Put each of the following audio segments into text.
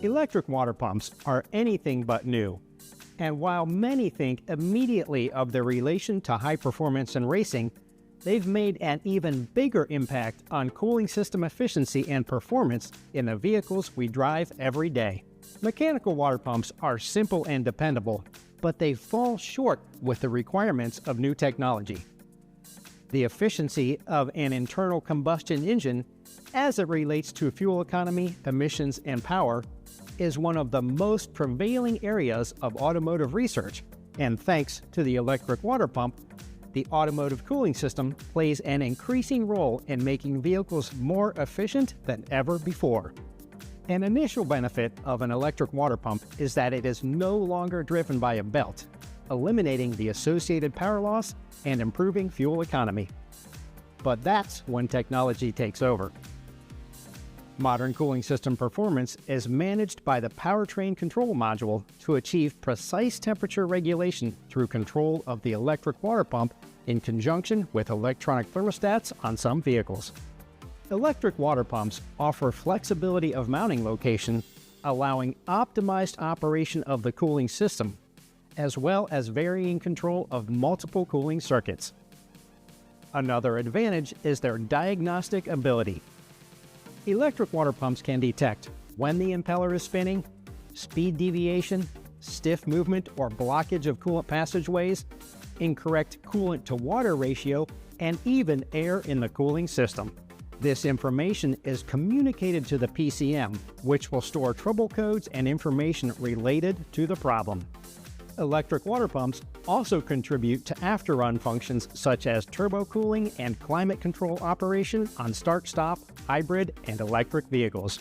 Electric water pumps are anything but new, and while many think immediately of their relation to high performance and racing, they've made an even bigger impact on cooling system efficiency and performance in the vehicles we drive every day. Mechanical water pumps are simple and dependable, but they fall short with the requirements of new technology. The efficiency of an internal combustion engine, as it relates to fuel economy, emissions, and power, is one of the most prevailing areas of automotive research, and thanks to the electric water pump, the automotive cooling system plays an increasing role in making vehicles more efficient than ever before. An initial benefit of an electric water pump is that it is no longer driven by a belt, eliminating the associated power loss and improving fuel economy. But that's when technology takes over. Modern cooling system performance is managed by the powertrain control module to achieve precise temperature regulation through control of the electric water pump in conjunction with electronic thermostats on some vehicles. Electric water pumps offer flexibility of mounting location, allowing optimized operation of the cooling system, as well as varying control of multiple cooling circuits. Another advantage is their diagnostic ability. Electric water pumps can detect when the impeller is spinning, speed deviation, stiff movement or blockage of coolant passageways, incorrect coolant to water ratio, and even air in the cooling system. This information is communicated to the PCM, which will store trouble codes and information related to the problem. Electric water pumps also contribute to after-run functions such as turbo cooling and climate control operation on start-stop, hybrid, and electric vehicles.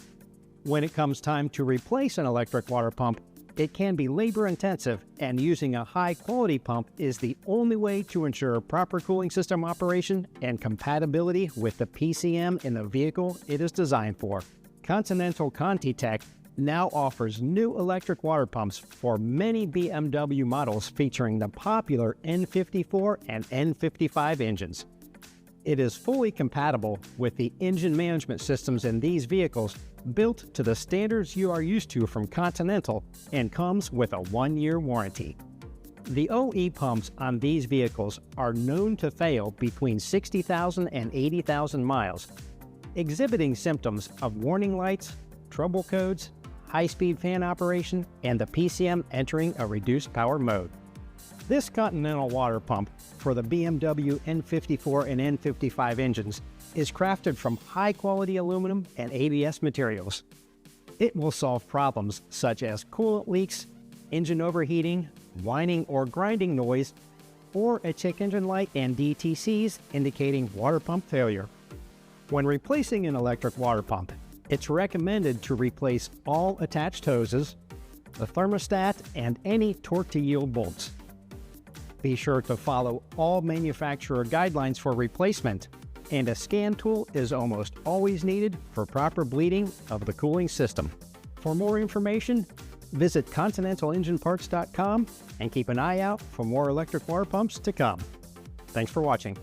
When it comes time to replace an electric water pump, it can be labor-intensive, and using a high-quality pump is the only way to ensure proper cooling system operation and compatibility with the PCM in the vehicle it is designed for. Continental ContiTech now offers new electric water pumps for many BMW models featuring the popular N54 and N55 engines. It is fully compatible with the engine management systems in these vehicles, built to the standards you are used to from Continental, and comes with a 1-year warranty. The OE pumps on these vehicles are known to fail between 60,000 and 80,000 miles, exhibiting symptoms of warning lights, trouble codes, high-speed fan operation, and the PCM entering a reduced power mode. This Continental water pump for the BMW N54 and N55 engines is crafted from high-quality aluminum and ABS materials. It will solve problems such as coolant leaks, engine overheating, whining or grinding noise, or a check engine light and DTCs indicating water pump failure. When replacing an electric water pump, it's recommended to replace all attached hoses, the thermostat, and any torque-to-yield bolts. Be sure to follow all manufacturer guidelines for replacement, and a scan tool is almost always needed for proper bleeding of the cooling system. For more information, visit ContinentalEngineParts.com and keep an eye out for more electric water pumps to come. Thanks for watching.